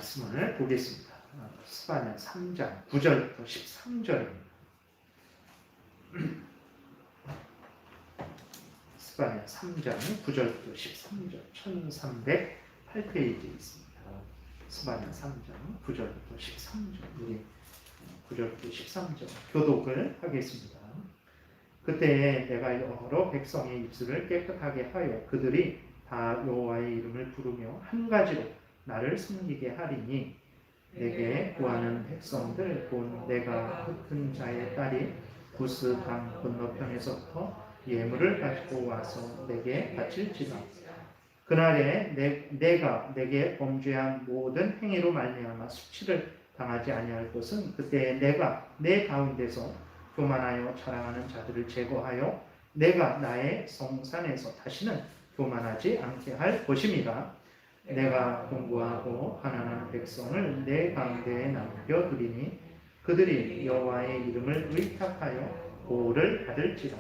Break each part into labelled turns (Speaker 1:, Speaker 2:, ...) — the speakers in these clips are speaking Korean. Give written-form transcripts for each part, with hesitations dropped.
Speaker 1: 말씀을 보겠습니다. 스바냐 3장 9절부터 13절입니다. 스바냐 3장 9절부터 13절 1308페이지에 있습니다. 스바냐 3장 9절부터 13절 우리 9절부터 13절 교독을 하겠습니다. 그때에 내가 여러 백성의 입술을 깨끗하게 하여 그들이 다 여호와의 이름을 부르며 한 가지로 나를 섬기게 하리니 내게 구하는 백성들 곧 내가 흩은 자의 딸이 구스 강 건너편에서부터 예물을 가지고 와서 내게 바칠지라. 그날에 내가 내게 범죄한 모든 행위로 말미암아 수치를 당하지 아니할 것은 그때 내가 내 가운데서 교만하여 자랑하는 자들을 제거하여 내가 나의 성산에서 다시는 교만하지 않게 할 것임이라. 내가 공고하고 가난한 백성을 내 가운데에 남겨두리니 그들이 여호와의 이름을 의탁하여 보호를 받을지라.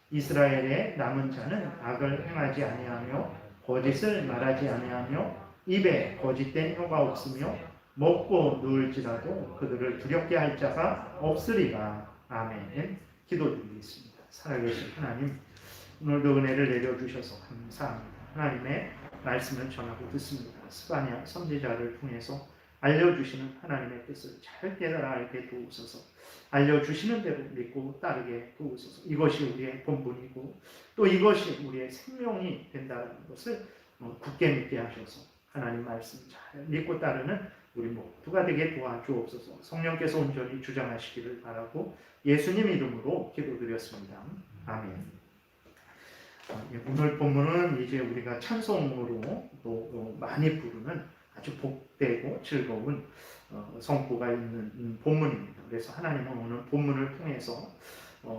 Speaker 1: 이스라엘의 남은 자는 악을 행하지 아니하며 거짓을 말하지 아니하며 입에 거짓된 혀가 없으며 먹고 누울지라도 그들을 두렵게 할 자가 없으리라. 아멘. 기도드리겠습니다. 살아계신 하나님, 오늘도 은혜를 내려주셔서 감사합니다. 하나님의 말씀을 전하고 듣습니다. 스바냐 선지자를 통해서 알려주시는 하나님의 뜻을 잘 깨달아 알게 도우소서. 알려주시는 대로 믿고 따르게 도우소서. 이것이 우리의 본분이고 또 이것이 우리의 생명이 된다는 것을 굳게 믿게 하셔서 하나님 말씀 잘 믿고 따르는 우리 모두가 되게 도와주옵소서. 성령께서 온전히 주장하시기를 바라고 예수님 이름으로 기도드렸습니다. 아멘. 오늘 본문은 이제 우리가 찬송으로 또 많이 부르는 아주 복되고 즐거운 성부가 있는 본문입니다. 그래서 하나님은 오늘 본문을 통해서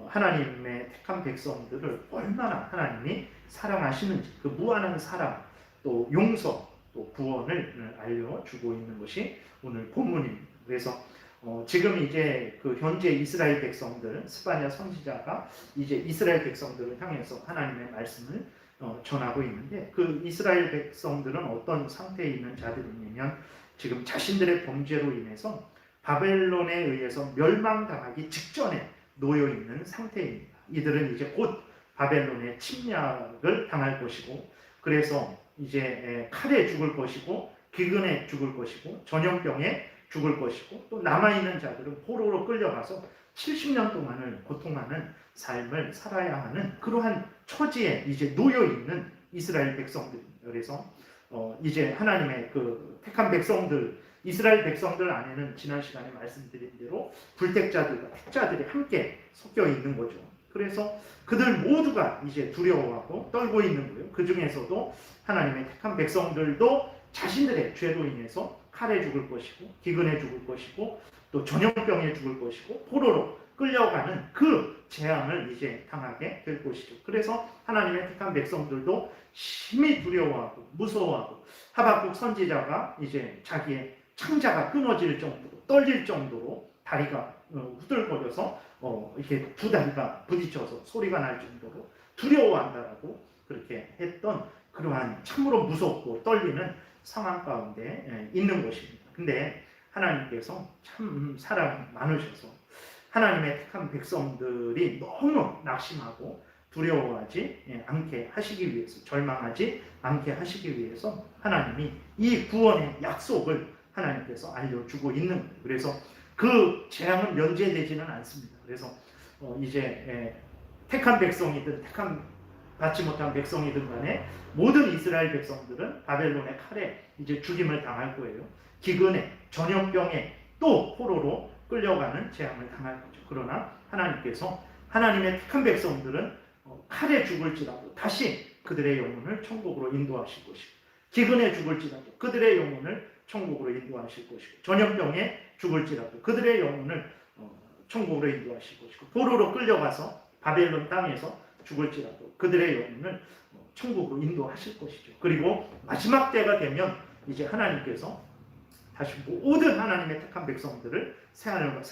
Speaker 1: 하나님의 택한 백성들을 얼마나 하나님이 사랑하시는지 그 무한한 사랑 또 용서 또 구원을 알려주고 있는 것이 오늘 본문입니다. 그래서 지금 이제 그 현재 이스라엘 백성들, 스바냐 선지자가 이제 이스라엘 백성들을 향해서 하나님의 말씀을 전하고 있는데 그 이스라엘 백성들은 어떤 상태에 있는 자들이냐면 지금 자신들의 범죄로 인해서 바벨론에 의해서 멸망당하기 직전에 놓여 있는 상태입니다. 이들은 이제 곧 바벨론의 침략을 당할 것이고 그래서 이제 칼에 죽을 것이고 기근에 죽을 것이고 전염병에 죽을 것이고 또 남아있는 자들은 포로로 끌려가서 70년 동안을 고통하는 삶을 살아야 하는 그러한 처지에 이제 놓여있는 이스라엘 백성들입니다. 그래서 이제 하나님의 그 택한 백성들, 이스라엘 백성들 안에는 지난 시간에 말씀드린 대로 불택자들과 택자들이 함께 섞여 있는 거죠. 그래서 그들 모두가 이제 두려워하고 떨고 있는 거예요. 그 중에서도 하나님의 택한 백성들도 자신들의 죄로 인해서 칼에 죽을 것이고 기근에 죽을 것이고 또 전염병에 죽을 것이고 포로로 끌려가는 그 재앙을 이제 당하게 될 것이죠. 그래서 하나님의 택한 백성들도 심히 두려워하고 무서워하고 하박국 선지자가 이제 자기의 창자가 끊어질 정도로 떨릴 정도로 다리가 후들거려서 이렇게 두 다리가 부딪혀서 소리가 날 정도로 두려워한다라고 그렇게 했던 그러한 참으로 무섭고 떨리는 상황 가운데 있는 것입니다. 근데 하나님께서 참 사랑 많으셔서 하나님의 택한 백성들이 너무 낙심하고 두려워하지 않게 하시기 위해서 절망하지 않게 하시기 위해서 하나님이 이 구원의 약속을 하나님께서 알려주고 있는 거예요. 그래서 그 재앙은 면제되지는 않습니다. 그래서 이제 택한 백성이든 택한 받지 못한 백성이든 간에 모든 이스라엘 백성들은 바벨론의 칼에 이제 죽임을 당할 거예요. 기근에 전염병에 또 포로로 끌려가는 재앙을 당할 거죠. 그러나 하나님께서 하나님의 택한 백성들은 칼에 죽을지라도 다시 그들의 영혼을 천국으로 인도하실 것이고 기근에 죽을지라도 그들의 영혼을 천국으로 인도하실 것이고 전염병에 죽을지라도 그들의 영혼을 천국으로 인도하실 것이고 포로로 끌려가서 바벨론 땅에서 죽을지라도 그들의 영혼을 천국으로 인도하실 것이죠. 그리고 마지막 때가 되면 이제 하나님께서 다시 모든 하나님의 택한 백성들을 새하늘과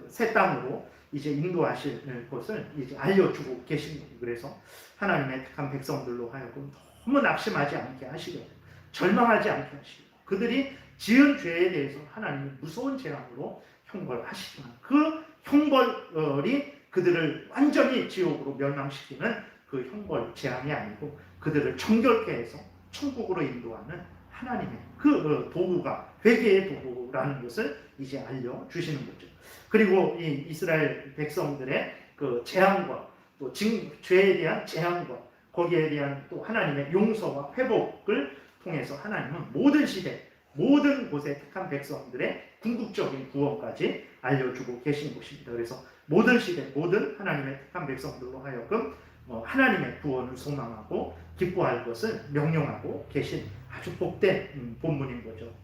Speaker 1: 새 땅으로 이제 인도하실 것을 이제 알려주고 계십니다. 그래서 하나님의 택한 백성들로 하여금 너무 낙심하지 않게 하시고 절망하지 않게 하시고 그들이 지은 죄에 대해서 하나님은 무서운 재앙으로 형벌하시지만 그 형벌이 그들을 완전히 지옥으로 멸망시키는 그 형벌 재앙이 아니고 그들을 정결케 해서 천국으로 인도하는 하나님의 그 도구가 회개의 도구라는 것을 이제 알려주시는 거죠. 그리고 이 이스라엘 백성들의 그 재앙과 또 죄에 대한 재앙과 거기에 대한 또 하나님의 용서와 회복을 통해서 하나님은 모든 시대 모든 곳에 택한 백성들의 궁극적인 구원까지 알려주고 계신 것입니다. 그래서 모든 시대 모든 하나님의 택한 백성들로 하여금 하나님의 구원을 소망하고 기뻐할 것을 명령하고 계신 아주 복된 본문인 거죠.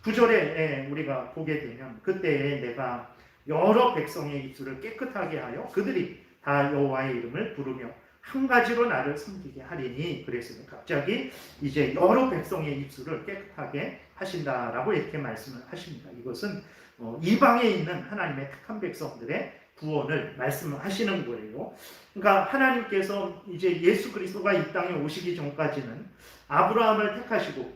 Speaker 1: 9절에 우리가 보게 되면 그때에 내가 여러 백성의 입술을 깨끗하게 하여 그들이 다 여호와의 이름을 부르며 한 가지로 나를 섬기게 하리니, 그랬으면 갑자기 이제 여러 백성의 입술을 깨끗하게 하신다라고 이렇게 말씀을 하십니다. 이것은 이방에 있는 하나님의 택한 백성들의 구원을 말씀하시는 거예요. 그러니까 하나님께서 이제 예수 그리스도가 이 땅에 오시기 전까지는 아브라함을 택하시고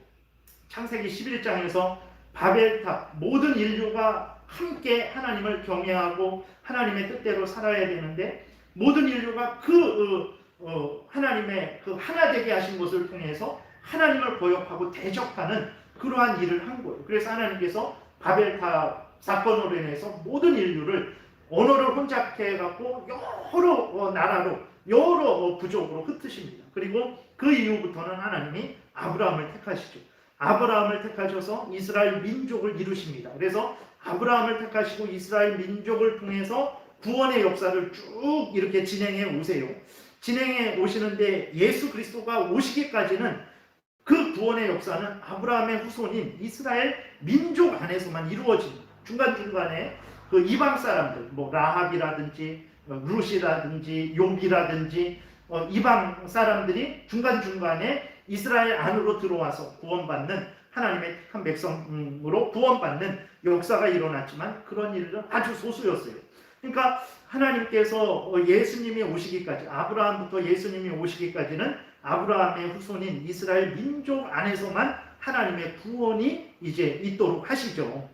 Speaker 1: 창세기 11장에서 바벨탑 모든 인류가 함께 하나님을 경외하고 하나님의 뜻대로 살아야 되는데 모든 인류가 하나님의 그 하나 되게 하신 것을 통해서 하나님을 거역하고 대적하는 그러한 일을 한 거예요. 그래서 하나님께서 바벨탑 사건으로 인해서 모든 인류를 언어를 혼잡해 갖고 여러 나라로 여러 부족으로 흩으십니다. 그리고 그 이후부터는 하나님이 아브라함을 택하시죠. 아브라함을 택하셔서 이스라엘 민족을 이루십니다. 그래서 아브라함을 택하시고 이스라엘 민족을 통해서 구원의 역사를 쭉 이렇게 진행해 오세요. 진행해 오시는데 예수 그리스도가 오시기까지는 그 구원의 역사는 아브라함의 후손인 이스라엘 민족 안에서만 이루어집니다. 중간중간에 그 이방 사람들, 뭐 라합이라든지 룻이라든지 욥이라든지 이방 사람들이 중간중간에 이스라엘 안으로 들어와서 구원받는 하나님의 택한 백성으로 구원받는 역사가 일어났지만 그런 일은 아주 소수였어요. 그러니까 하나님께서 예수님이 오시기까지 아브라함부터 예수님이 오시기까지는 아브라함의 후손인 이스라엘 민족 안에서만 하나님의 구원이 이제 있도록 하시죠.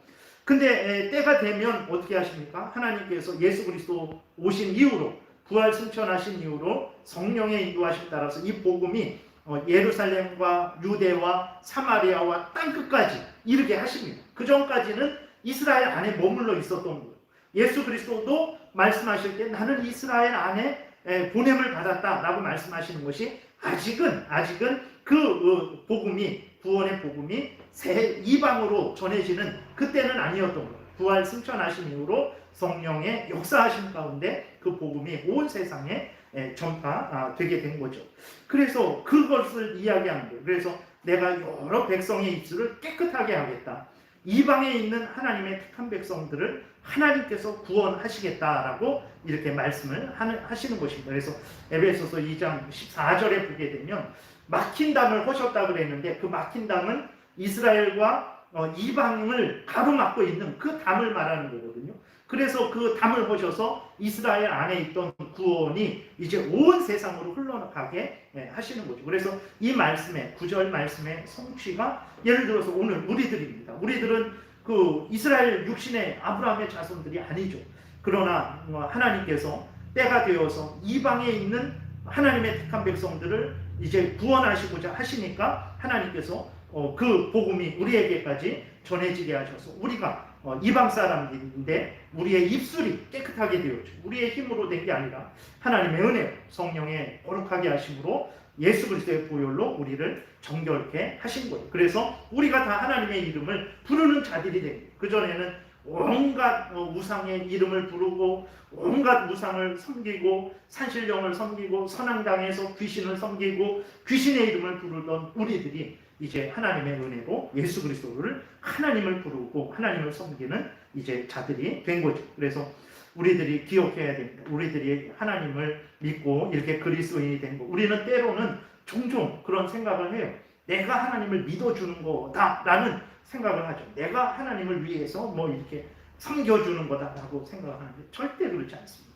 Speaker 1: 근데 때가 되면 어떻게 하십니까? 하나님께서 예수 그리스도 오신 이후로 부활 승천하신 이후로 성령의 인도하심 따라서 이 복음이 예루살렘과 유대와 사마리아와 땅끝까지 이르게 하십니다. 그 전까지는 이스라엘 안에 머물러 있었던 거예요. 예수 그리스도도 말씀하실 때 나는 이스라엘 안에 보냄을 받았다라고 말씀하시는 것이 아직은 그 복음이 구원의 복음이 새 이방으로 전해지는 그때는 아니었던 거예요. 부활 승천하신 이후로 성령의 역사하심 가운데 그 복음이 온 세상에 전파되게 된 거죠. 그래서 그것을 이야기하는 거예요. 그래서 내가 여러 백성의 입술을 깨끗하게 하겠다. 이방에 있는 하나님의 택한 백성들을 하나님께서 구원하시겠다라고 이렇게 말씀을 하시는 것입니다. 그래서 에베소서 2장 14절에 보게 되면 막힌 담을 허셨다고 그랬는데 그 막힌 담은 이스라엘과 이방을 가로막고 있는 그 담을 말하는 거거든요. 그래서 그 담을 허셔서 이스라엘 안에 있던 구원이 이제 온 세상으로 흘러가게 하시는 거죠. 그래서 이 말씀의 9절 말씀의 성취가 예를 들어서 오늘 우리들입니다. 우리들은 그 이스라엘 육신의 아브라함의 자손들이 아니죠. 그러나 하나님께서 때가 되어서 이방에 있는 하나님의 택한 백성들을 이제 구원하시고자 하시니까 하나님께서 그 복음이 우리에게까지 전해지게 하셔서 우리가 이방 사람인데 우리의 입술이 깨끗하게 되었죠. 우리의 힘으로 된 게 아니라 하나님의 은혜, 성령의 거룩하게 하심으로 예수 그리스도의 보혈로 우리를 정결케 하신 거예요. 그래서 우리가 다 하나님의 이름을 부르는 자들이 됩니다. 그전에는 온갖 우상의 이름을 부르고 온갖 우상을 섬기고 산신령을 섬기고 선앙당에서 귀신을 섬기고 귀신의 이름을 부르던 우리들이 이제 하나님의 은혜로 예수 그리스도를 하나님을 부르고 하나님을 섬기는 이제 자들이 된 거죠. 그래서 우리들이 기억해야 됩니다. 우리들이 하나님을 믿고 이렇게 그리스도인이 된 거. 우리는 때로는 종종 그런 생각을 해요. 내가 하나님을 믿어주는 거다라는 생각을 하죠. 내가 하나님을 위해서 뭐 이렇게 섬겨주는 거다라고 생각을 하는데 절대 그렇지 않습니다.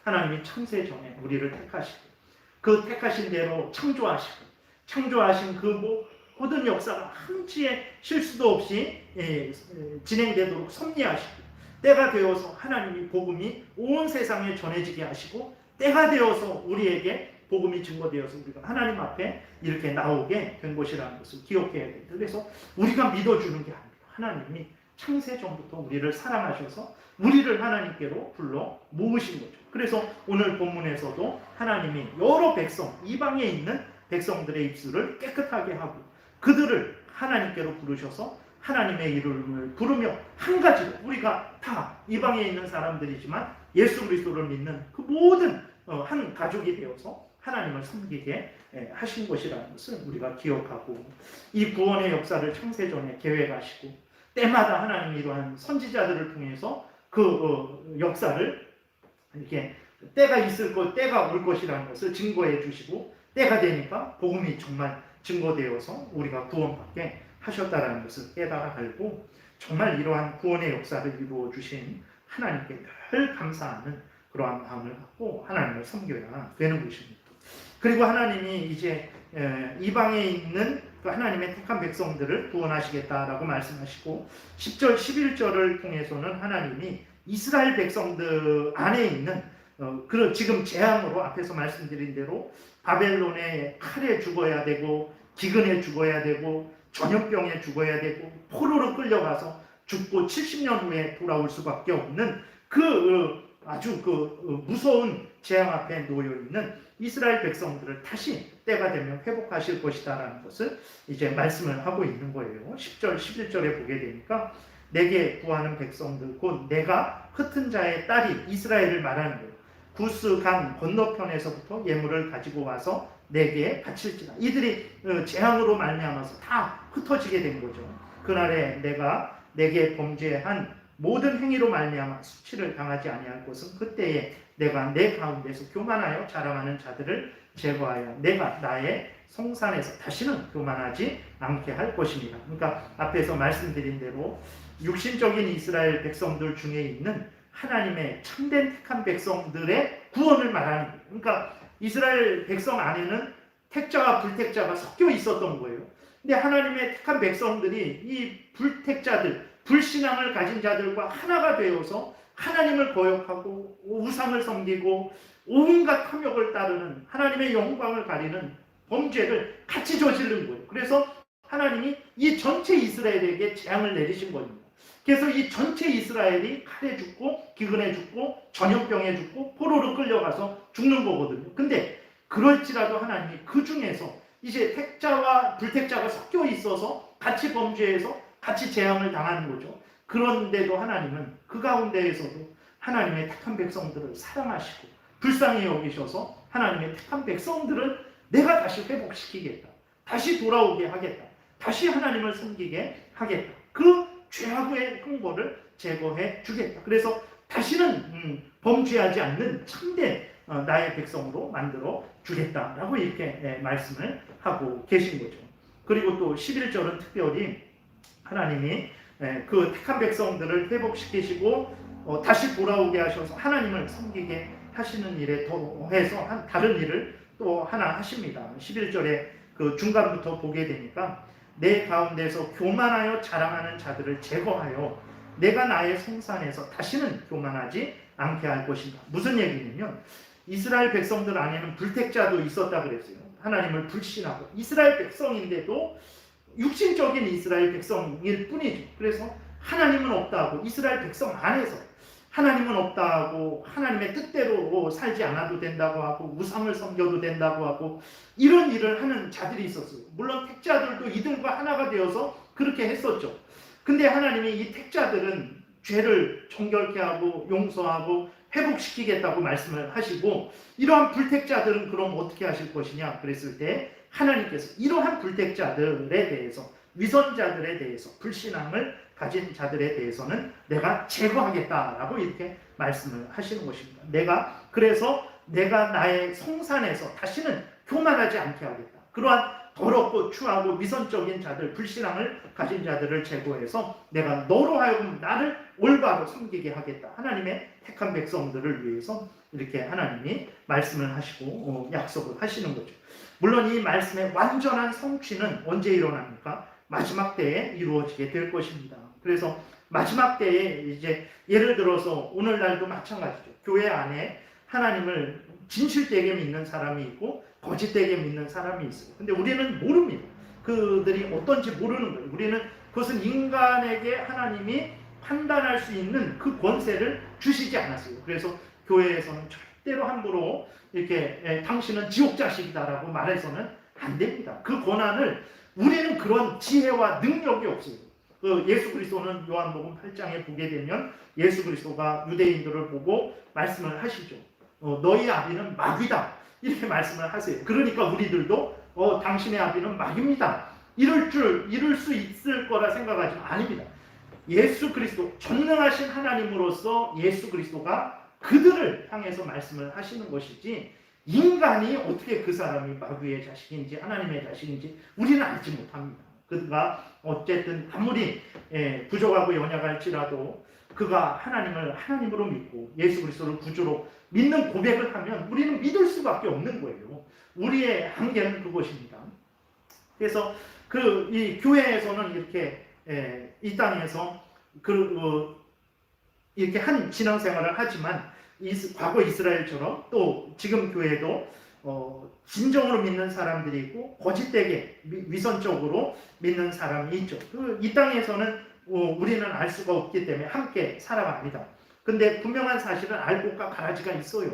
Speaker 1: 하나님이 창세 전에 우리를 택하시고 그 택하신 대로 창조하신 그 모든 역사가 한치의 실수도 없이 진행되도록 섭리하시고, 때가 되어서 하나님이 복음이 온 세상에 전해지게 하시고, 때가 되어서 우리에게 복음이 증거되어서 우리가 하나님 앞에 이렇게 나오게 된 것이라는 것을 기억해야 됩니다. 그래서 우리가 믿어주는 게 아닙니다. 하나님이 창세전부터 우리를 사랑하셔서 우리를 하나님께로 불러 모으신 거죠. 그래서 오늘 본문에서도 하나님이 여러 백성, 이방에 있는 백성들의 입술을 깨끗하게 하고 그들을 하나님께로 부르셔서 하나님의 이름을 부르며 한 가지로, 우리가 다 이방에 있는 사람들이지만 예수 그리스도를 믿는 그 모든 한 가족이 되어서 하나님을 섬기게 하신 것이라는 것을 우리가 기억하고, 이 구원의 역사를 창세전에 계획하시고 때마다 하나님이 이러한 선지자들을 통해서 그 역사를 이렇게 때가 있을 것, 때가 올 것이라는 것을 증거해 주시고, 때가 되니까 복음이 정말 증거되어서 우리가 구원받게 하셨다라는 것을 깨달아 알고, 정말 이러한 구원의 역사를 이루어 주신 하나님께 늘 감사하는 그러한 마음을 갖고 하나님을 섬겨야 되는 것입니다. 그리고 하나님이 이제 이방에 있는 그 하나님의 택한 백성들을 구원하시겠다라고 말씀하시고, 10절, 11절을 통해서는 하나님이 이스라엘 백성들 안에 있는 지금 재앙으로 앞에서 말씀드린 대로 바벨론의 칼에 죽어야 되고, 기근에 죽어야 되고, 전염병에 죽어야 되고, 포로로 끌려가서 죽고 70년 후에 돌아올 수밖에 없는 아주 무서운 재앙 앞에 놓여 있는 이스라엘 백성들을 다시 때가 되면 회복하실 것이다라는 것을 이제 말씀을 하고 있는 거예요. 10절, 11절에 보게 되니까 내게 구하는 백성들, 곧 내가 흩은 자의 딸이 이스라엘을 말하는 거예요. 구스 강 건너편에서부터 예물을 가지고 와서 내게 바칠지라. 이들이 재앙으로 말미암아서 다 흩어지게 된 거죠. 그날에 내가 내게 범죄한 모든 행위로 말미암아 수치를 당하지 아니할 것은 그때에 내가 내 가운데서 교만하여 자랑하는 자들을 제거하여 내가 나의 성산에서 다시는 교만하지 않게 할 것입니다. 그러니까 앞에서 말씀드린 대로 육신적인 이스라엘 백성들 중에 있는 하나님의 참된 택한 백성들의 구원을 말하는 거예요. 그러니까 이스라엘 백성 안에는 택자와 불택자가 섞여 있었던 거예요. 근데 하나님의 택한 백성들이 이 불택자들, 불신앙을 가진 자들과 하나가 되어서 하나님을 거역하고 우상을 섬기고 온갖 탐욕을 따르는, 하나님의 영광을 가리는 범죄를 같이 저지른 거예요. 그래서 하나님이 이 전체 이스라엘에게 재앙을 내리신 겁니다. 그래서 이 전체 이스라엘이 칼에 죽고 기근에 죽고 전염병에 죽고 포로로 끌려가서 죽는 거거든요. 근데 그럴지라도 하나님이 그 중에서 이제 택자와 불택자가 섞여 있어서 같이 범죄해서 같이 재앙을 당하는 거죠. 그런데도 하나님은 그 가운데에서도 하나님의 택한 백성들을 사랑하시고 불쌍히 여기셔서 하나님의 택한 백성들을 내가 다시 회복시키겠다, 다시 돌아오게 하겠다, 다시 하나님을 섬기게 하겠다, 그 죄악의 흥보를 제거해 주겠다. 그래서 다시는 범죄하지 않는 참된 나의 백성으로 만들어 주겠다라고 이렇게 말씀을 하고 계신 거죠. 그리고 또 11절은 특별히 하나님이 그 택한 백성들을 회복시키시고 다시 돌아오게 하셔서 하나님을 섬기게 하시는 일에 더해서 다른 일을 또 하나 하십니다. 11절에 그 중간부터 보게 되니까 내 가운데서 교만하여 자랑하는 자들을 제거하여 내가 나의 성산에서 다시는 교만하지 않게 할 것이다. 무슨 얘기냐면 이스라엘 백성들 안에는 불택자도 있었다 그랬어요. 하나님을 불신하고 이스라엘 백성인데도 육신적인 이스라엘 백성일 뿐이죠. 그래서 하나님은 없다 하고 이스라엘 백성 안에서 하나님은 없다 하고 하나님의 뜻대로 살지 않아도 된다고 하고 우상을 섬겨도 된다고 하고 이런 일을 하는 자들이 있었어요. 물론 택자들도 이들과 하나가 되어서 그렇게 했었죠. 근데 하나님이 이 택자들은 죄를 정결케 하고 용서하고 회복시키겠다고 말씀을 하시고, 이러한 불택자들은 그럼 어떻게 하실 것이냐 그랬을 때 하나님께서 이러한 불택자들에 대해서, 위선자들에 대해서, 불신앙을 가진 자들에 대해서는 내가 제거하겠다라고 이렇게 말씀을 하시는 것입니다. 그래서 내가 나의 성산에서 다시는 교만하지 않게 하겠다. 그러한 더럽고 추하고 위선적인 자들, 불신앙을 가진 자들을 제거해서 내가 너로 하여금 나를 올바로 섬기게 하겠다. 하나님의 택한 백성들을 위해서 이렇게 하나님이 말씀을 하시고 약속을 하시는 거죠. 물론 이 말씀의 완전한 성취는 언제 일어납니까? 마지막 때에 이루어지게 될 것입니다. 그래서 마지막 때에 이제 예를 들어서 오늘날도 마찬가지죠. 교회 안에 하나님을 진실되게 믿는 사람이 있고 거짓되게 믿는 사람이 있어요. 근데 우리는 모릅니다. 그들이 어떤지 모르는 거예요. 우리는 그것은 인간에게 하나님이 판단할 수 있는 그 권세를 주시지 않았어요. 그래서 교회에서는 절대로 함부로 이렇게 당신은 지옥 자식이다라고 말해서는 안 됩니다. 그 권한을 우리는 그런 지혜와 능력이 없어요. 예수 그리스도는 요한복음 8장에 보게 되면 예수 그리스도가 유대인들을 보고 말씀을 하시죠. 너희 아비는 마귀다 이렇게 말씀을 하세요. 그러니까 우리들도 당신의 아비는 마귀입니다. 이럴 수 있을 거라 생각하지만 아닙니다. 예수 그리스도 전능하신 하나님으로서 예수 그리스도가 그들을 향해서 말씀을 하시는 것이지 인간이 어떻게 그 사람이 마귀의 자식인지 하나님의 자식인지 우리는 알지 못합니다. 그가 어쨌든 아무리 부족하고 연약할지라도 그가 하나님을 하나님으로 믿고 예수 그리스도를 구주로 믿는 고백을 하면 우리는 믿을 수밖에 없는 거예요. 우리의 한계는 그것입니다. 그래서 이 교회에서는 이렇게 이 땅에서 이렇게 한 신앙생활을 하지만 과거 이스라엘처럼 또 지금 교회도 진정으로 믿는 사람들이 있고 거짓되게 위선적으로 믿는 사람이 있죠. 이 땅에서는 우리는 알 수가 없기 때문에 함께 살아갑니다. 근데 분명한 사실은 알곡과 가라지가 있어요.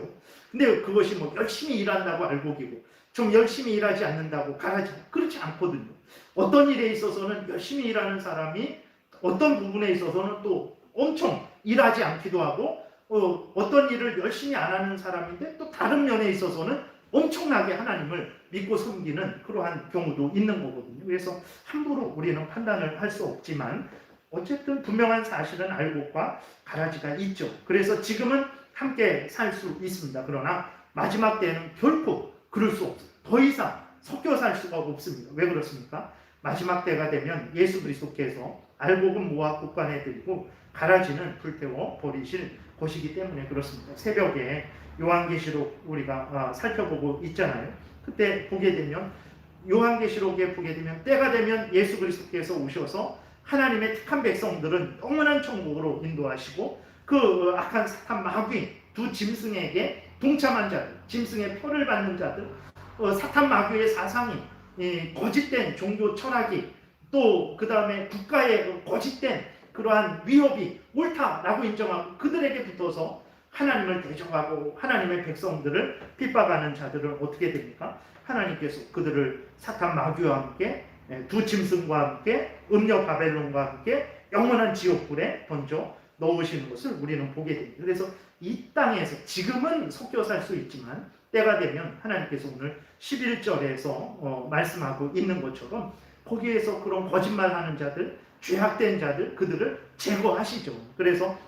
Speaker 1: 근데 그것이 뭐 열심히 일한다고 알곡이고 좀 열심히 일하지 않는다고 가라지, 그렇지 않거든요. 어떤 일에 있어서는 열심히 일하는 사람이 어떤 부분에 있어서는 또 엄청 일하지 않기도 하고 어떤 일을 열심히 안 하는 사람인데 또 다른 면에 있어서는 엄청나게 하나님을 믿고 섬기는 그러한 경우도 있는 거거든요. 그래서 함부로 우리는 판단을 할 수 없지만 어쨌든 분명한 사실은 알곡과 가라지가 있죠. 그래서 지금은 함께 살 수 있습니다. 그러나 마지막 때는 결코 그럴 수 없어요. 더 이상 섞여 살 수가 없습니다. 왜 그렇습니까? 마지막 때가 되면 예수 그리스도께서 알곡은 모아 곳간에 들이고 가라지는 불태워 버리실 것이기 때문에 그렇습니다. 새벽에 요한계시록 우리가 살펴보고 있잖아요. 그때 보게 되면 요한계시록에 보게 되면 때가 되면 예수 그리스도께서 오셔서 하나님의 택한 백성들은 영원한 천국으로 인도하시고 그 악한 사탄 마귀 두 짐승에게 동참한 자들, 짐승의 표를 받는 자들, 사탄 마귀의 사상이 거짓된 종교 철학이 또 그 다음에 국가의 거짓된 그러한 위협이 옳다라고 인정하고 그들에게 붙어서 하나님을 대적하고 하나님의 백성들을 핍박하는 자들은 어떻게 됩니까? 하나님께서 그들을 사탄 마귀와 함께 두 짐승과 함께 음녀 바벨론과 함께 영원한 지옥불에 던져 넣으시는 것을 우리는 보게 됩니다. 그래서 이 땅에서 지금은 섞여 살 수 있지만 때가 되면 하나님께서 오늘 11절에서 말씀하고 있는 것처럼 거기에서 그런 거짓말하는 자들, 죄악된 자들 그들을 제거하시죠. 그래서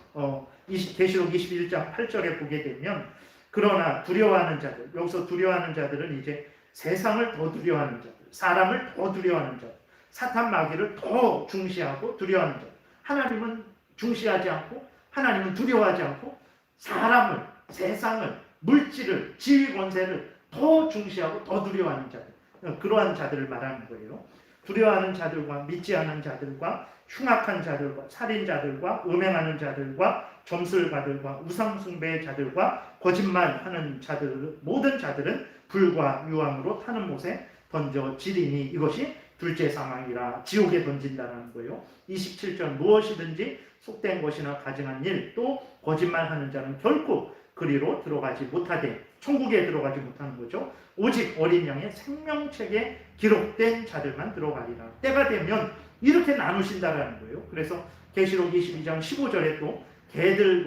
Speaker 1: 계시록 21장 8절에 보게 되면 그러나 두려워하는 자들, 여기서 두려워하는 자들은 이제 세상을 더 두려워하는 자들, 사람을 더 두려워하는 자들, 사탄 마귀를 더 중시하고 두려워하는 자들, 하나님은 중시하지 않고 하나님은 두려워하지 않고 사람을, 세상을, 물질을, 지위 권세를 더 중시하고 더 두려워하는 자들, 그러한 자들을 말하는 거예요. 두려워하는 자들과 믿지 않는 자들과 흉악한 자들과 살인자들과 음행하는 자들과 점술가들과 우상숭배의 자들과 거짓말하는 자들, 모든 자들은 불과 유황으로 타는 못에 던져지리니 이것이 둘째 사망이라 지옥에 던진다는 거예요. 27절 무엇이든지 속된 것이나 가증한 일 또 거짓말하는 자는 결코 그리로 들어가지 못하되 천국에 들어가지 못하는 거죠. 오직 어린 양의 생명책에 기록된 자들만 들어가리라. 때가 되면 이렇게 나누신다라는 거예요. 그래서 계시록 22장 15절에 또 개들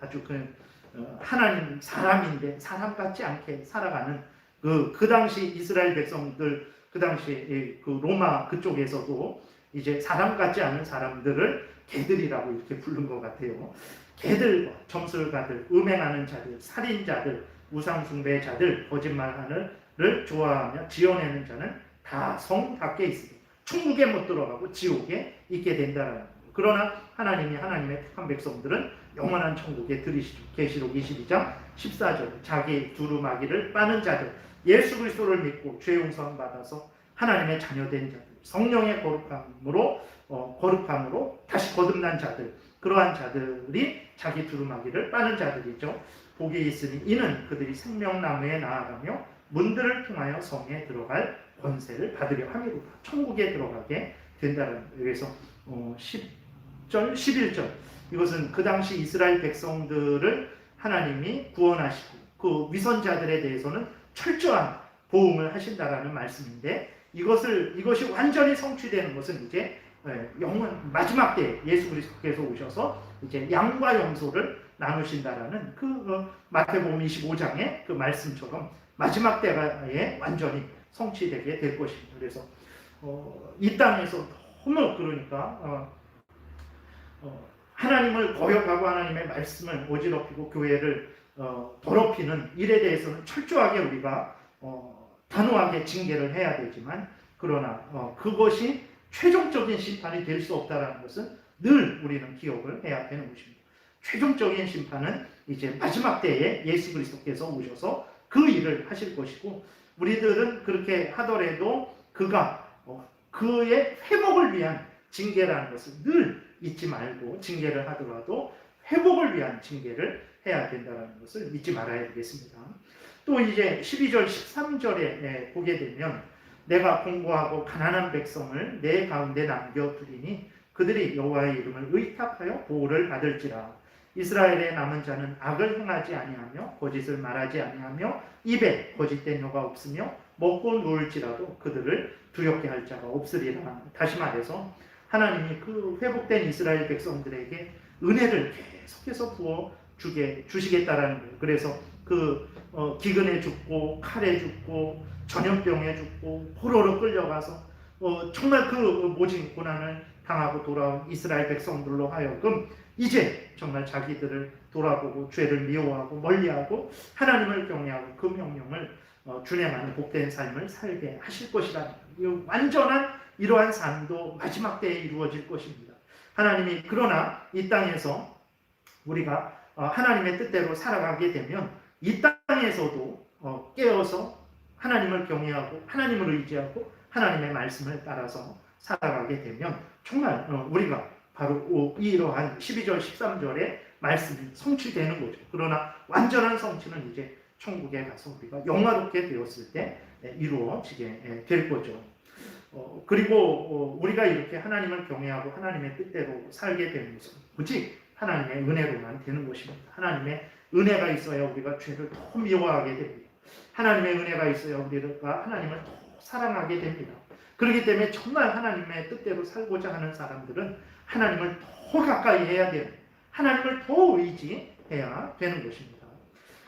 Speaker 1: 아주 하나님 사람인데 사람 같지 않게 살아가는 그 당시 이스라엘 백성들 그 당시 그 로마 그쪽에서도 이제 사람 같지 않은 사람들을 개들이라고 이렇게 부른 것 같아요. 개들과 점술가들, 음행하는 자들, 살인자들, 우상숭배자들, 거짓말하는를 좋아하며 지어내는 자는 다 성 밖에 있으니 천국에 못 들어가고 지옥에 있게 된다는 거예요. 그러나 하나님이 하나님의 택한 백성들은 영원한 천국에 들이시죠. 계시록 22장 14절 자기 두루마기를 빠는 자들, 예수 그리스도를 믿고 죄 용서함 받아서 하나님의 자녀된 자들, 성령의 거룩함으로 다시 거듭난 자들, 그러한 자들이 자기 두루마기를 빠는 자들이죠. 복이 있으니 이는 그들이 생명나무에 나아가며 문들을 통하여 성에 들어갈 권세를 받으려 함이로다. 천국에 들어가게 된다는 거예요. 그래서 10절, 11절 이것은 그 당시 이스라엘 백성들을 하나님이 구원하시고 그 위선자들에 대해서는 철저한 보응을 하신다라는 말씀인데 이것이 완전히 성취되는 것은 이제 영원 마지막 때 예수 그리스도께서 오셔서 이제 양과 염소를 나누신다라는 그 마태복음 25장의 그 말씀처럼 마지막 때에 완전히 성취되게 될 것입니다. 그래서 이 땅에서 너무 그러니까 하나님을 거역하고 하나님의 말씀을 어지럽히고 교회를 더럽히는 일에 대해서는 철저하게 우리가 단호하게 징계를 해야 되지만 그러나 그것이 최종적인 심판이 될 수 없다는 것은 늘 우리는 기억을 해야 되는 것입니다. 최종적인 심판은 이제 마지막 때에 예수 그리스도께서 오셔서 그 일을 하실 것이고 우리들은 그렇게 하더라도 그가 그의 회복을 위한 징계라는 것을 늘 잊지 말고 징계를 하더라도 회복을 위한 징계를 해야 된다는 것을 잊지 말아야 되겠습니다. 또 이제 12절 13절에 보게 되면 내가 공고하고 가난한 백성을 내 가운데 남겨두리니 그들이 여호와의 이름을 의탁하여 보호를 받을지라. 이스라엘의 남은 자는 악을 행하지 아니하며 거짓을 말하지 아니하며 입에 거짓된 혀가 없으며 먹고 누울지라도 그들을 두렵게 할 자가 없으리라. 다시 말해서 하나님이 그 회복된 이스라엘 백성들에게 은혜를 계속해서 부어 주시겠다라는 거예요. 그래서 그 기근에 죽고 칼에 죽고 전염병에 죽고 포로로 끌려가서 정말 그 모진 고난을 당하고 돌아온 이스라엘 백성들로 하여금 이제 정말 자기들을 돌아보고 죄를 미워하고 멀리하고 하나님을 경외하고 그 명령을 준행하는 복된 삶을 살게 하실 것이라는 이 완전한 이러한 삶도 마지막 때에 이루어질 것입니다. 하나님이 그러나 이 땅에서 우리가 하나님의 뜻대로 살아가게 되면 이 땅에서도 깨어서 하나님을 경외하고 하나님을 의지하고 하나님의 말씀을 따라서 살아가게 되면 정말 우리가 바로 이러한 12절 13절의 말씀이 성취되는 거죠. 그러나 완전한 성취는 이제 천국에 가서 우리가 영화롭게 되었을 때 이루어지게 될 거죠. 그리고 우리가 이렇게 하나님을 경외하고 하나님의 뜻대로 살게 되는 것은 오직 하나님의 은혜로만 되는 것입니다. 하나님의 은혜가 있어야 우리가 죄를 더 미워하게 됩니다. 하나님의 은혜가 있어야 우리가 하나님을 더 사랑하게 됩니다. 그렇기 때문에 정말 하나님의 뜻대로 살고자 하는 사람들은 하나님을 더 가까이 해야 돼요. 하나님을 더 의지해야 되는 것입니다.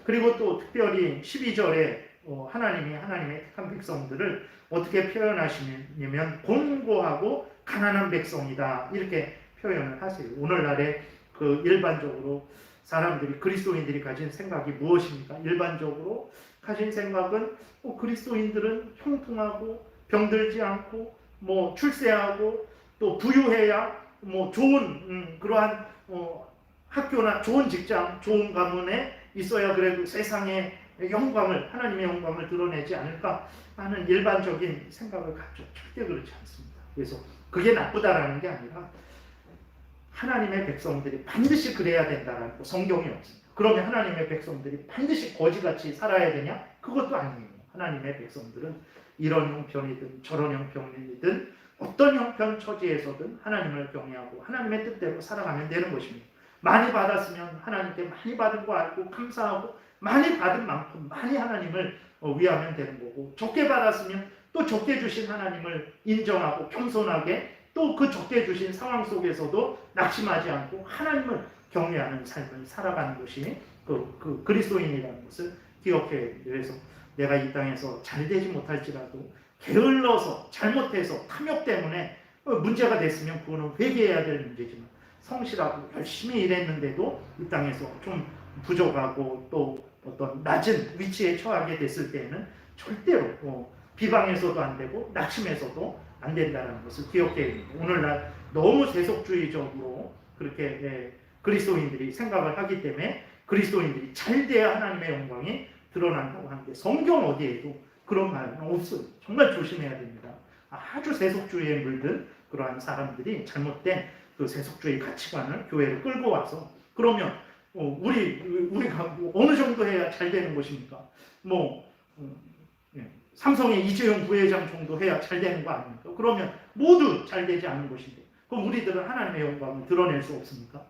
Speaker 1: 그리고 또 특별히 12절에 하나님이 하나님의 택한 백성들을 어떻게 표현하시냐면 곤고하고 가난한 백성이다 이렇게 표현을 하세요. 오늘날에 그 일반적으로 사람들이 그리스도인들이 가진 생각이 무엇입니까? 일반적으로 가진 생각은 그리스도인들은 형통하고 병들지 않고 출세하고 또 부유해야 좋은 그러한 학교나 좋은 직장, 좋은 가문에 있어야 그래도 세상의 영광을 하나님의 영광을 드러내지 않을까 하는 일반적인 생각을 갖죠. 절대 그렇지 않습니다. 그래서 그게 나쁘다라는 게 아니라 하나님의 백성들이 반드시 그래야 된다라는 성경이 없습니다. 그러면 하나님의 백성들이 반드시 거지같이 살아야 되냐? 그것도 아니에요. 하나님의 백성들은 이런 형편이든 저런 형편이든 어떤 형편 처지에서든 하나님을 경외하고 하나님의 뜻대로 살아가면 되는 것입니다. 많이 받았으면 하나님께 많이 받은 거 알고 감사하고 많이 받은 만큼 많이 하나님을 위하면 되는 거고 적게 받았으면 또 적게 주신 하나님을 인정하고 겸손하게 또 그 적게 주신 상황 속에서도 낙심하지 않고 하나님을 경외하는 삶을 살아가는 것이 그 그리스도인이라는 것을 기억해야 돼요. 그래서 내가 이 땅에서 잘 되지 못할지라도 게을러서 잘못해서 탐욕 때문에 문제가 됐으면 그거는 회개해야 될 문제지만 성실하고 열심히 일했는데도 이 땅에서 좀 부족하고 또 어떤 낮은 위치에 처하게 됐을 때에는 절대로 비방해서도 안 되고 낙심해서도 안 된다는 것을 기억해야 됩니다. 오늘날 너무 세속주의적으로 그렇게 그리스도인들이 생각을 하기 때문에 그리스도인들이 잘 돼야 하나님의 영광이 드러난다고 하는데 성경 어디에도 그런 말은 없어요. 정말 조심해야 됩니다. 아주 세속주의에 물든 그러한 사람들이 잘못된 그 세속주의 가치관을 교회로 끌고 와서 그러면 우리가 뭐 어느 정도 해야 잘 되는 것입니까? 삼성의 이재용 부회장 정도 해야 잘 되는 거 아닙니까? 그러면 모두 잘 되지 않은 것인데 그럼 우리들은 하나님의 영광을 드러낼 수 없습니까?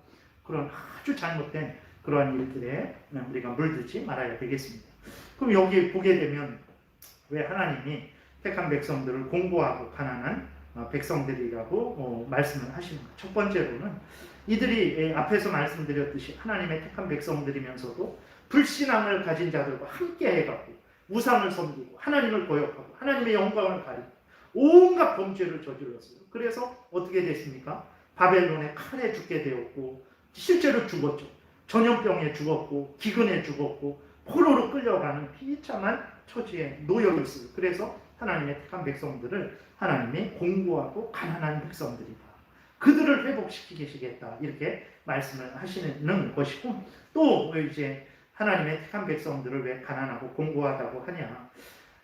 Speaker 1: 그런 아주 잘못된 그러한 일들에 우리가 물들지 말아야 되겠습니다. 그럼 여기 보게 되면 왜 하나님이 택한 백성들을 공고하고 가난한 백성들이라고 말씀을 하시는가? 첫 번째로는 이들이 앞에서 말씀드렸듯이 하나님의 택한 백성들이면서도 불신앙을 가진 자들과 함께 해가고 우상을 섬기고 하나님을 거역하고 하나님의 영광을 가리고 온갖 범죄를 저질렀어요. 그래서 어떻게 됐습니까? 바벨론의 칼에 죽게 되었고 실제로 죽었죠. 전염병에 죽었고 기근에 죽었고 포로로 끌려가는 비참한 처지에 놓여 있어요. 그래서 하나님의 택한 백성들을 하나님이 공고하고 가난한 백성들이다. 그들을 회복시키시겠다. 이렇게 말씀을 하시는 것이고 또 이제 하나님의 택한 백성들을 왜 가난하고 공고하다고 하냐.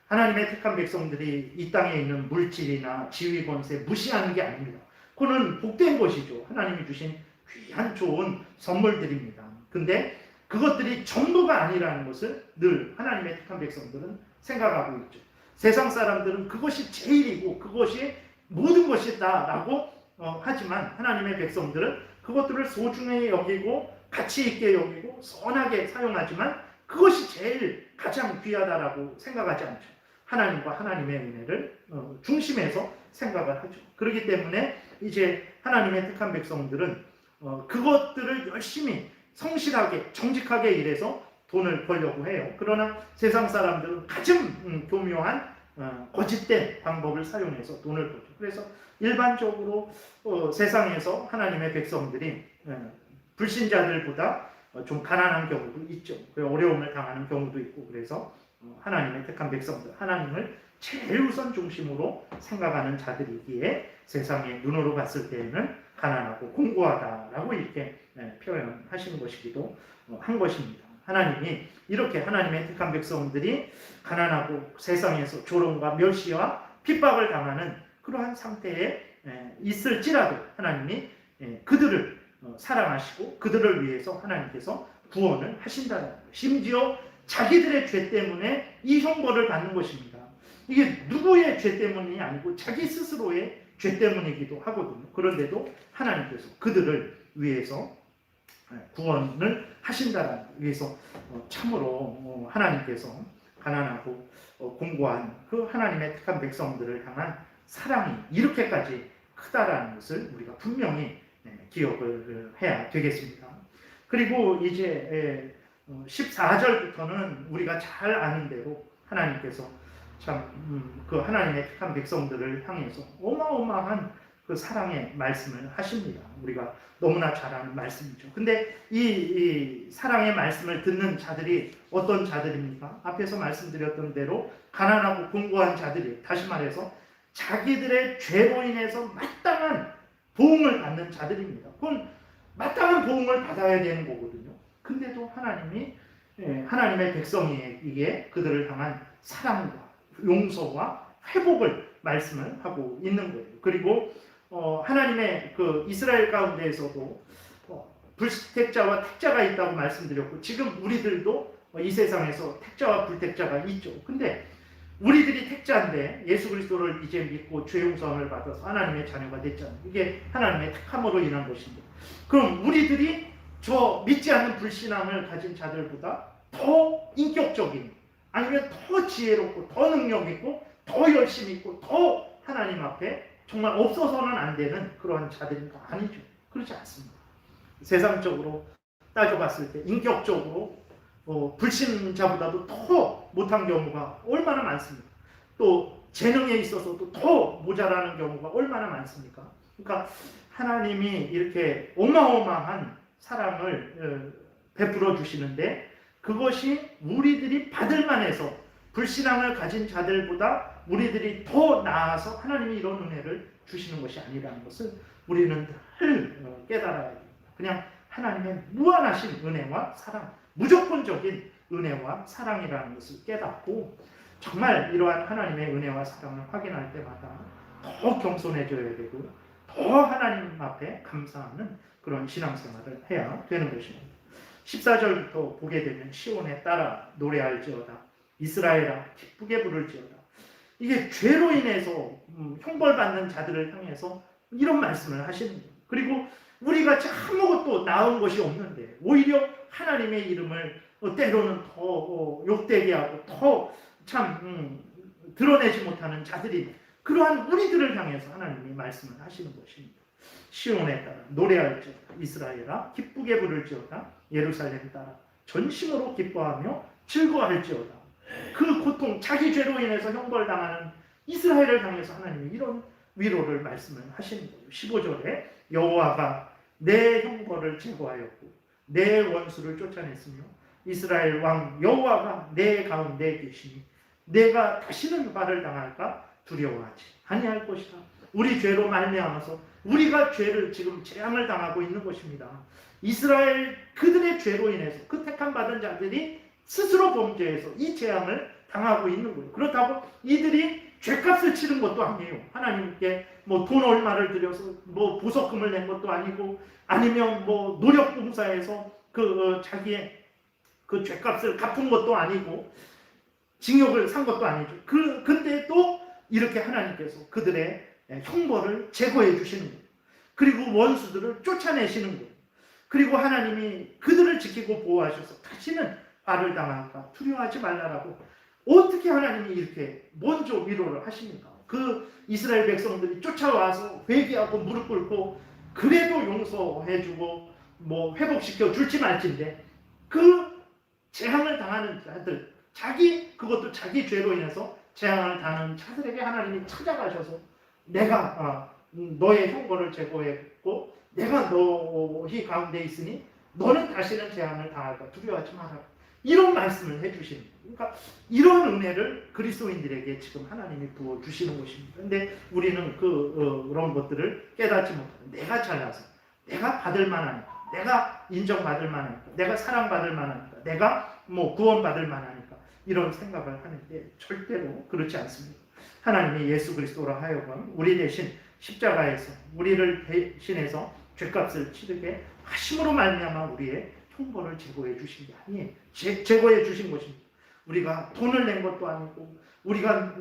Speaker 1: 하나님의 택한 백성들이 이 땅에 있는 물질이나 지위 권세 무시하는 게 아닙니다. 그거는 복된 것이죠. 하나님이 주신 귀한 좋은 선물들입니다. 근데 그것들이 전부가 아니라는 것을 늘 하나님의 택한 백성들은 생각하고 있죠. 세상 사람들은 그것이 제일이고 그것이 모든 것이다라고 하지만 하나님의 백성들은 그것들을 소중히 여기고 가치 있게 여기고 선하게 사용하지만 그것이 제일 가장 귀하다라고 생각하지 않죠. 하나님과 하나님의 은혜를 중심에서 생각을 하죠. 그렇기 때문에 이제 하나님의 택한 백성들은 그것들을 열심히 성실하게 정직하게 일해서 돈을 벌려고 해요. 그러나 세상 사람들은 가장 교묘한 거짓된 방법을 사용해서 돈을 벌죠. 그래서 일반적으로 세상에서 하나님의 백성들이 불신자들보다 좀 가난한 경우도 있죠. 어려움을 당하는 경우도 있고 그래서 하나님의 택한 백성들, 하나님을 제일 우선 중심으로 생각하는 자들이기에 세상의 눈으로 봤을 때에는 가난하고 공고하다라고 이렇게 표현하시는 것이기도 한 것입니다. 하나님이 이렇게 하나님의 택한 백성들이 가난하고 세상에서 조롱과 멸시와 핍박을 당하는 그러한 상태에 있을지라도 하나님이 그들을 사랑하시고 그들을 위해서 하나님께서 구원을 하신다는 거예요. 심지어 자기들의 죄 때문에 이 형벌을 받는 것입니다. 이게 누구의 죄 때문이 아니고 자기 스스로의 죄 때문이기도 하거든요. 그런데도 하나님께서 그들을 위해서 구원을 하신다는 거예요. 그래서 참으로 하나님께서 가난하고 공고한 그 하나님의 택한 백성들을 향한 사랑이 이렇게까지 크다라는 것을 우리가 분명히 기억을 해야 되겠습니다. 그리고 이제 14절부터는 우리가 잘 아는 대로 하나님께서 참 그 하나님의 택한 백성들을 향해서 어마어마한 그 사랑의 말씀을 하십니다. 우리가 너무나 잘 아는 말씀이죠. 근데 이 사랑의 말씀을 듣는 자들이 어떤 자들입니까? 앞에서 말씀드렸던 대로 가난하고 공고한 자들이, 다시 말해서 자기들의 죄로 인해서 마땅한 보응을 받는 자들입니다. 그건 마땅한 보응을 받아야 되는 거거든요. 근데도 하나님이 하나님의 백성에게 그들을 향한 사랑과 용서와 회복을 말씀을 하고 있는 거예요. 그리고 하나님의 그 이스라엘 가운데에서도 불택자와 택자가 있다고 말씀드렸고 지금 우리들도 이 세상에서 택자와 불택자가 있죠. 근데 우리들이 택자인데 예수 그리스도를 이제 믿고 죄 용서함을 받아서 하나님의 자녀가 됐잖아요. 이게 하나님의 택함으로 인한 것인데 그럼 우리들이 저 믿지 않는 불신앙을 가진 자들보다 더 인격적인 아니면 더 지혜롭고 더 능력 있고 더 열심히 있고 더 하나님 앞에 정말 없어서는 안 되는 그러한 자들인가? 아니죠. 그렇지 않습니다. 세상적으로 따져봤을 때 인격적으로 불신자보다도 더 못한 경우가 얼마나 많습니까? 또 재능에 있어서도 더 모자라는 경우가 얼마나 많습니까? 그러니까 하나님이 이렇게 어마어마한 사랑을 베풀어 주시는데 그것이 우리들이 받을 만해서 불신앙을 가진 자들보다 우리들이 더 나아서 하나님이 이런 은혜를 주시는 것이 아니라는 것을 우리는 늘 깨달아야 됩니다. 그냥 하나님의 무한하신 은혜와 사랑, 무조건적인 은혜와 사랑이라는 것을 깨닫고 정말 이러한 하나님의 은혜와 사랑을 확인할 때마다 더 겸손해져야 되고 더 하나님 앞에 감사하는 그런 신앙생활을 해야 되는 것입니다. 14절부터 보게 되면 시온에 따라 노래할지어다 이스라엘아 기쁘게 부를지어다. 이게 죄로 인해서 형벌받는 자들을 향해서 이런 말씀을 하시는 거예요. 그리고 우리가 아무것도 나은 것이 없는데 오히려 하나님의 이름을 때로는 더 욕되게 하고 더 참 드러내지 못하는 자들이 그러한 우리들을 향해서 하나님이 말씀을 하시는 것입니다. 시온에 따라 노래할지어다 이스라엘아 기쁘게 부를지어다 예루살렘 따라 전심으로 기뻐하며 즐거워할지어다. 그 고통 자기 죄로 인해서 형벌당하는 이스라엘을 향해서 하나님이 이런 위로를 말씀을 하시는 거예요. 15절에 여호와가 내 형벌을 제거하였고 내 원수를 쫓아냈으며 이스라엘 왕 여호와가 내 가운데 계시니 내가 다시는 발을 당할까 두려워하지 아니할 것이다. 우리 죄로 말미암아서 우리가 죄를 지금 재앙을 당하고 있는 것입니다. 이스라엘 그들의 죄로 인해서 그 택함 받은 자들이 스스로 범죄해서 이 재앙을 당하고 있는 거예요. 그렇다고 이들이 죄값을 치른 것도 아니에요. 하나님께 뭐 돈 얼마를 들여서 뭐 보석금을 낸 것도 아니고 아니면 뭐 노력봉사해서 자기의 그 죄값을 갚은 것도 아니고 징역을 산 것도 아니죠. 그때 또 이렇게 하나님께서 그들의 형벌을 제거해 주시는 거예요. 그리고 원수들을 쫓아내시는 거예요. 그리고 하나님이 그들을 지키고 보호하셔서 다시는 발을 당할까 두려워하지 말라라고 어떻게 하나님이 이렇게 먼저 위로를 하십니까? 그 이스라엘 백성들이 쫓아와서 회개하고 무릎 꿇고 그래도 용서해주고 뭐 회복시켜 줄지 말지인데 그 재앙을 당하는 자들 그것도 자기 죄로 인해서 재앙을 당하는 자들에게 하나님이 찾아가셔서 내가 너의 형벌을 제거했고 내가 너희 가운데 있으니 너는 다시는 재앙을 당할까 두려워하지 마라. 이런 말씀을 해주시는 거예요. 그러니까 이런 은혜를 그리스도인들에게 지금 하나님이 부어주시는 것입니다. 그런데 우리는 그런 것들을 깨닫지 못하고 내가 잘나서 내가 받을 만하니까 내가 인정받을 만하니까 내가 사랑받을 만하니까 내가 뭐 구원받을 만하니까 이런 생각을 하는데 절대로 그렇지 않습니다. 하나님이 예수 그리스도로 하여금 우리 대신 십자가에서 우리를 대신해서 죄값을 치르게 하심으로 말미암아 우리의 형벌을 제거해 주신 게 아니에요. 제거해 주신 것입니다. 우리가 돈을 낸 것도 아니고 우리가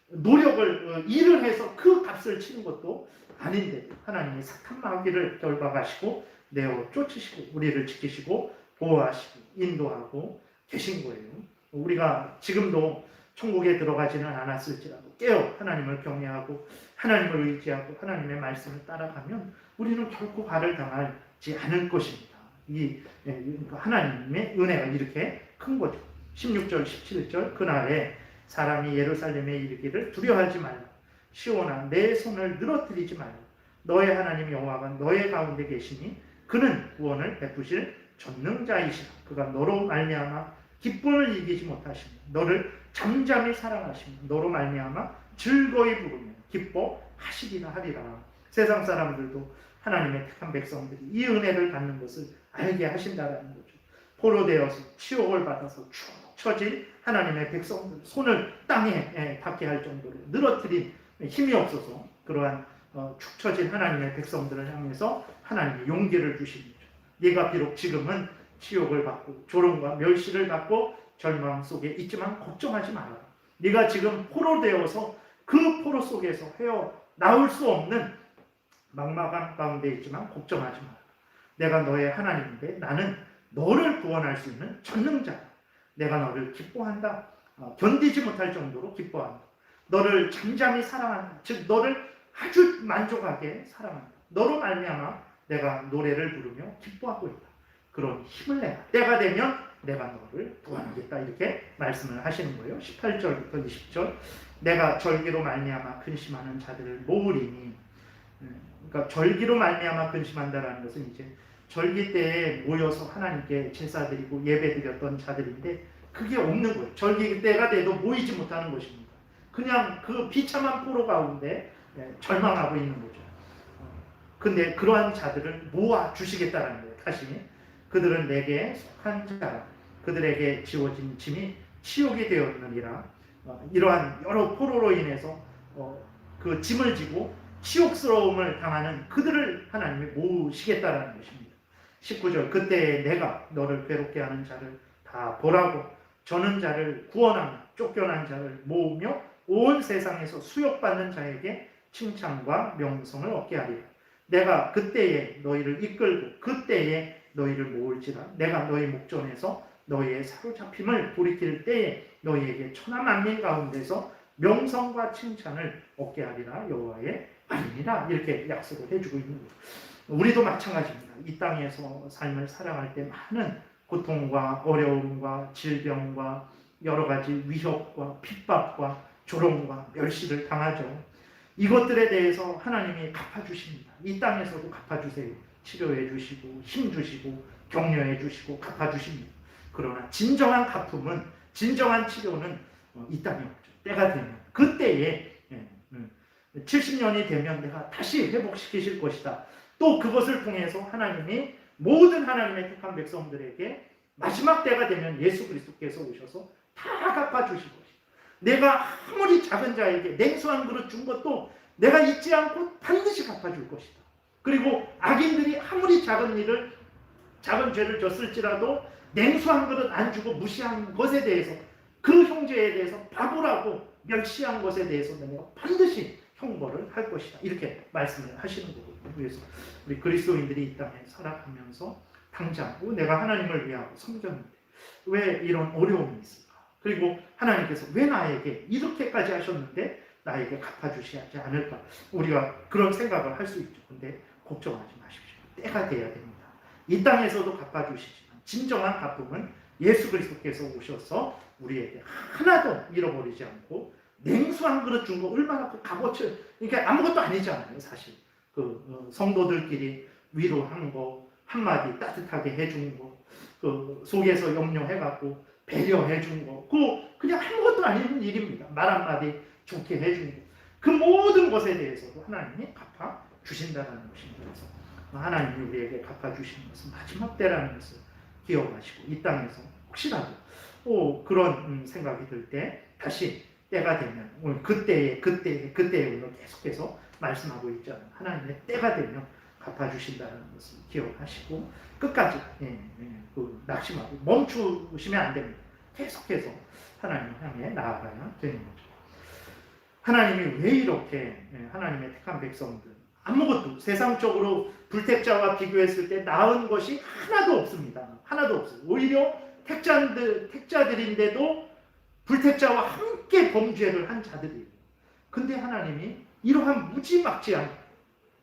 Speaker 1: 노력을 일을 해서 그 값을 치는 것도 아닌데 하나님이 사탄 마귀를 결박하시고 내어 쫓으시고 우리를 지키시고 보호하시고 인도하고 계신 거예요. 우리가 지금도 천국에 들어가지는 않았을지라도 깨어 하나님을 경외하고 하나님을 의지하고 하나님의 말씀을 따라가면 우리는 결코 발을 당하지 않을 것입니다. 하나님의 은혜가 이렇게 큰 거죠. 16절 17절 그날에 사람이 예루살렘에 이르기를 두려워하지 말라 시온아 내 손을 늘어뜨리지 말라 너의 하나님 여호와가 너의 가운데 계시니 그는 구원을 베푸실 전능자이시라 그가 너로 말미암아 기쁨을 이기지 못하시며 너를 잠잠히 사랑하시며 너로 말미암아 즐거이 부르며 기뻐하시리라 하리라. 세상 사람들도 하나님의 택한 백성들이 이 은혜를 갖는 것을 알게 하신다라는 거죠. 포로되어서 치욕을 받아서 축 처진 하나님의 백성들 손을 땅에 닿게 할 정도로 늘어뜨린 힘이 없어서 그러한 축 처진 하나님의 백성들을 향해서 하나님이 용기를 주신 거죠. 네가 비록 지금은 치욕을 받고 조롱과 멸시를 받고 절망 속에 있지만 걱정하지 마라. 네가 지금 포로되어서 그 포로 속에서 헤어나올 수 없는 막막한 가운데 있지만 걱정하지 마라. 내가 너의 하나님인데 나는 너를 구원할 수 있는 전능자다. 내가 너를 기뻐한다. 견디지 못할 정도로 기뻐한다. 너를 잠잠히 사랑한다. 즉 너를 아주 만족하게 사랑한다. 너로 말미암아 내가 노래를 부르며 기뻐하고 있다. 그런 힘을 내라. 때가 되면 내가 너를 구원하겠다. 이렇게 말씀을 하시는 거예요. 18절부터 20절 내가 절기로 말미암아 근심하는 자들을 모으리니 그러니까 절기로 말미암아 근심한다라는 것은 이제 절기 때에 모여서 하나님께 제사 드리고 예배 드렸던 자들인데 그게 없는 거예요. 절기 때가 돼도 모이지 못하는 것입니다. 그냥 그 비참한 포로 가운데 절망하고 있는 거죠. 근데 그러한 자들을 모아 주시겠다라는 거예요. 다시 그들은 내게 속한 자, 그들에게 지워진 짐이 치욕이 되었느니라. 이러한 여러 포로로 인해서 그 짐을 지고 치욕스러움을 당하는 그들을 하나님이 모으시겠다라는 것입니다. 19절 그때 내가 너를 괴롭게 하는 자를 다 보라고 저는 자를 구원하며 쫓겨난 자를 모으며 온 세상에서 수욕받는 자에게 칭찬과 명성을 얻게 하리라. 내가 그때에 너희를 이끌고 그때에 너희를 모을지라. 내가 너희 목전에서 너희의 사로잡힘을 돌이킬 때에 너희에게 천하 만민 가운데서 명성과 칭찬을 얻게 하리라. 여호와의 말이니라. 이렇게 약속을 해주고 있는 거예요. 우리도 마찬가지입니다. 이 땅에서 삶을 살아갈 때 많은 고통과 어려움과 질병과 여러 가지 위협과 핍박과 조롱과 멸시를 당하죠. 이것들에 대해서 하나님이 갚아주십니다. 이 땅에서도 갚아주세요. 치료해 주시고 힘 주시고 격려해 주시고 갚아주십니다. 그러나 진정한 갚음은, 진정한 치료는 이 땅에 없죠. 때가 되면, 그때에 70년이 되면 내가 다시 회복시키실 것이다. 또 그것을 통해서 하나님이 모든 하나님의 택한 백성들에게 마지막 때가 되면 예수 그리스도께서 오셔서 다 갚아주실 것이다. 내가 아무리 작은 자에게 냉수한 그릇 준 것도 내가 잊지 않고 반드시 갚아줄 것이다. 그리고 악인들이 아무리 작은 죄를 졌을지라도 냉수한 그릇 안 주고 무시한 것에 대해서, 그 형제에 대해서 바보라고 멸시한 것에 대해서 내가 반드시 형벌을 할 것이다. 이렇게 말씀을 하시는 거거든요. 그래서 우리 그리스도인들이 이 땅에 살아가면서 당장 내가 하나님을 위하고 섬겼는데 왜 이런 어려움이 있을까? 그리고 하나님께서 왜 나에게 이렇게까지 하셨는데 나에게 갚아주시지 않을까? 우리가 그런 생각을 할 수 있죠. 근데 걱정하지 마십시오. 때가 돼야 됩니다. 이 땅에서도 갚아주시지만 진정한 갚음은 예수 그리스도께서 오셔서 우리에게 하나도 잃어버리지 않고 냉수한 그릇 준 거 얼마나 그 값어치, 그러니까 아무것도 아니잖아요. 사실 그 성도들끼리 위로한 거, 한마디 따뜻하게 해준 거, 그 속에서 염려해갖고 배려해준 거, 그냥 아무것도 아닌 일입니다. 말 한마디 좋게 해준 거, 그 모든 것에 대해서도 하나님이 갚아 주신다는 것입니다. 그래서 하나님이 우리에게 갚아 주시는 것은 마지막 때라는 것을 기억하시고 이 땅에서 혹시라도 그런 생각이 들 때 다시 때가 되면, 오늘 그때에 오늘 계속해서 말씀하고 있잖아요. 하나님의 때가 되면 갚아주신다는 것을 기억하시고 끝까지 낙심하고 멈추시면 안 됩니다. 계속해서 하나님을 향해 나아가야 되는 거죠. 하나님이 왜 이렇게 하나님의 택한 백성들 아무것도 세상적으로 불택자와 비교했을 때 나은 것이 하나도 없습니다. 하나도 없어요. 오히려 택자들인데도 불택자와 함께 범죄를 한 자들이에요. 근데 하나님이 이러한 무지막지한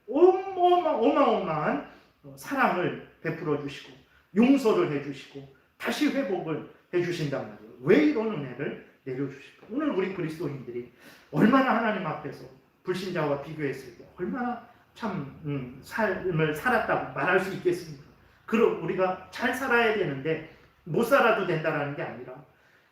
Speaker 1: 어마어마한 사랑을 베풀어 주시고 용서를 해주시고 다시 회복을 해주신단 말이에요. 왜 이런 은혜를 내려주실까? 오늘 우리 그리스도인들이 얼마나 하나님 앞에서 불신자와 비교했을 때 얼마나 참 삶을 살았다고 말할 수 있겠습니까? 그럼 우리가 잘 살아야 되는데 못 살아도 된다는 게 아니라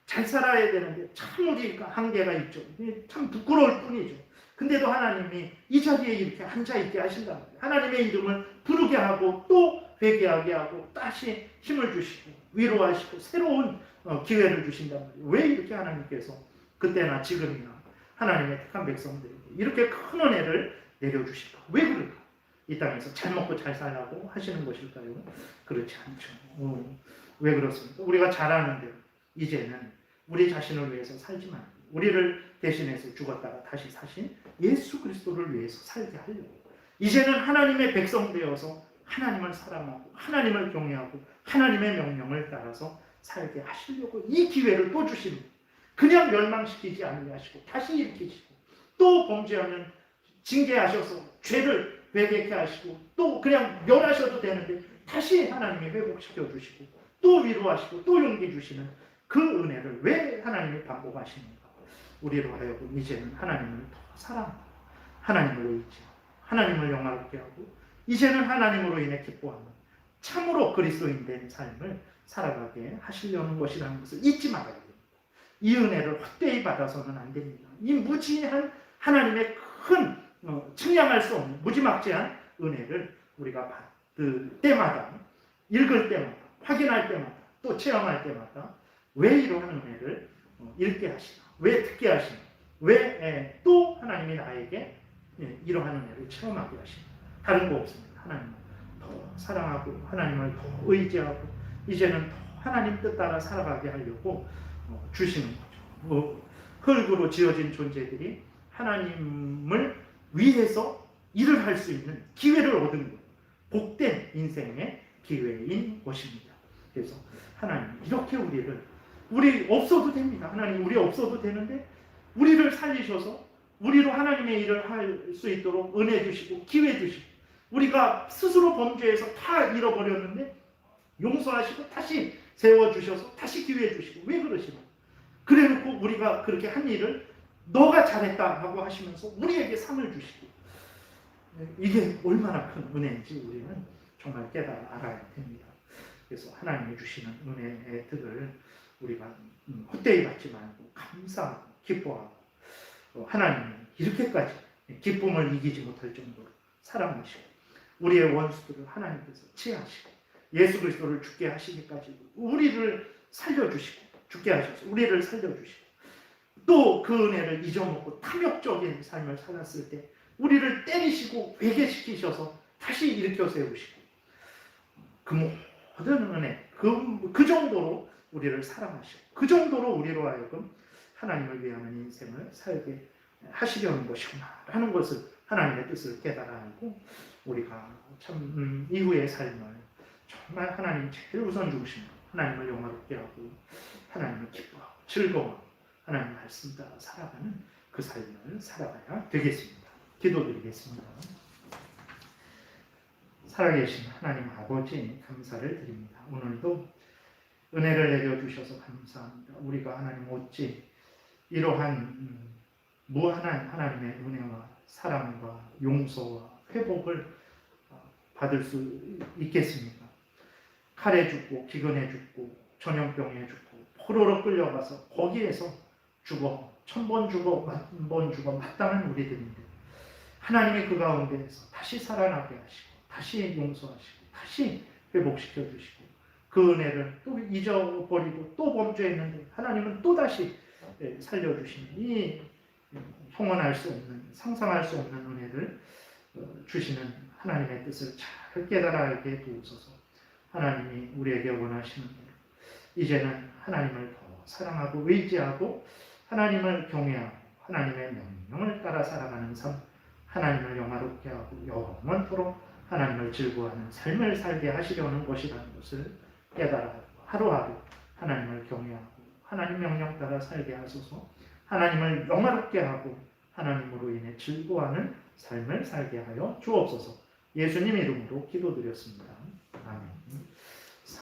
Speaker 1: 잘 살아야 되는데 참 우리가 한계가 있죠. 참 부끄러울 뿐이죠. 근데도 하나님이 이 자리에 이렇게 앉아있게 하신단 말이에요. 하나님의 이름을 부르게 하고 또 회개하게 하고 다시 힘을 주시고 위로하시고 새로운 기회를 주신단 말이에요. 왜 이렇게 하나님께서 그때나 지금이나 하나님의 택한 백성들에게 이렇게 큰 은혜를 내려주실까? 왜 그럴까? 이 땅에서 잘 먹고 잘 살라고 하시는 것일까요? 그렇지 않죠. 왜 그렇습니까? 우리가 잘 아는데 이제는 우리 자신을 위해서 살지만 우리를 대신해서 죽었다가 다시 사신 예수 그리스도를 위해서 살게 하려고, 이제는 하나님의 백성 되어서 하나님을 사랑하고 하나님을 경외하고 하나님의 명령을 따라서 살게 하시려고 이 기회를 또 주십니다. 그냥 멸망시키지 아니하시고 다시 일으키시고 또 범죄하면 징계하셔서 죄를 회개케 하시고 또 그냥 멸하셔도 되는데 다시 하나님이 회복시켜 주시고 또 위로하시고 또 용기 주시는 그 은혜를 왜 하나님이 반복하시는가? 우리로 하여금 이제는 하나님을 더 사랑하고 하나님을 의지하고 하나님을 영화롭게 하고 이제는 하나님으로 인해 기뻐하는 참으로 그리스도인 된 삶을 살아가게 하시려는 것이라는 것을 잊지 말아야 됩니다. 이 은혜를 헛되이 받아서는 안 됩니다. 이 무지한 하나님의 큰 측량할 수 없는 무지막지한 은혜를 우리가 받을 때마다, 읽을 때마다, 확인할 때마다, 또 체험할 때마다 왜 이러한 은혜를 읽게 하시나, 왜 듣게 하시나, 왜 또 하나님이 나에게 이러한 은혜를 체험하게 하시나. 다른 거 없습니다. 하나님을 더 사랑하고 하나님을 더 의지하고 이제는 더 하나님 뜻 따라 살아가게 하려고 주시는 거죠. 흙으로 지어진 존재들이 하나님을 위해서 일을 할 수 있는 기회를 얻은 것, 복된 인생의 기회인 것입니다. 그래서 하나님 이렇게 우리 없어도 됩니다. 하나님 우리 없어도 되는데 우리를 살리셔서 우리로 하나님의 일을 할 수 있도록 은혜 주시고 기회 주시고 우리가 스스로 범죄해서 다 잃어버렸는데 용서하시고 다시 세워주셔서 다시 기회 주시고 왜 그러시나? 그래놓고 우리가 그렇게 한 일을 너가 잘했다 하고 하시면서 우리에게 상을 주시고 이게 얼마나 큰 은혜인지 우리는 정말 깨달아 알아야 됩니다. 그래서 하나님이 주시는 은혜들을 우리가 헛되이 받지 말고 감사하고 기뻐하고 하나님은 이렇게까지 기쁨을 이기지 못할 정도로 사랑하시고 우리의 원수들을 하나님께서 치하시고 예수 그리스도를 죽게 하시기까지 우리를 살려주시고 죽게 하셔서 우리를 살려주시고 또 그 은혜를 잊어먹고 탐욕적인 삶을 살았을 때 우리를 때리시고 회개시키셔서 다시 일으켜 세우시고 그 모든 은혜 그 정도로 우리를 사랑하시고 그 정도로 우리로 하여금 하나님을 위하는 인생을 살게 하시려는 것이구나 하는 것을 하나님의 뜻을 깨달아 알고 우리가 참 이후의 삶을 정말 하나님 제일 우선 중심으로 하나님을 영화롭게 하고 하나님을 기뻐하고 즐거워하고 하나님 말씀 따라 살아가는 그 삶을 살아가야 되겠습니다. 기도드리겠습니다. 살아계신 하나님 아버지 감사를 드립니다. 오늘도 은혜를 내려주셔서 감사합니다. 우리가 하나님 어찌 이러한 무한한 하나님의 은혜와 사랑과 용서와 회복을 받을 수 있겠습니까? 칼에 죽고 기근에 죽고 전염병에 죽고 포로로 끌려가서 거기에서 죽어 1000번 죽어 1000번 죽어 마땅한 우리들인데 하나님이 그 가운데에서 다시 살아나게 하시고 다시 용서하시고 다시 회복시켜 주시고 그 은혜를 또 잊어버리고 또 범죄했는데 하나님은 또 다시 살려주시는 이 형언할 수 없는 상상할 수 없는 은혜를 주시는 하나님의 뜻을 잘 깨달아 알게 도우소서. 하나님이 우리에게 원하시는 대로 이제는 하나님을 더 사랑하고 의지하고 하나님을 경외하고 하나님의 명령을 따라 살아가는 삶, 하나님을 영화롭게 하고 영원토록 하나님을 즐거워하는 삶을 살게 하시려는 것이라는 것을 깨달아 하루하루 하나님을 경외하고 하나님 명령 따라 살게 하소서. 하나님을 영화롭게 하고 하나님으로 인해 즐거워하는 삶을 살게 하여 주옵소서. 예수님 이름으로 기도드렸습니다. 아멘.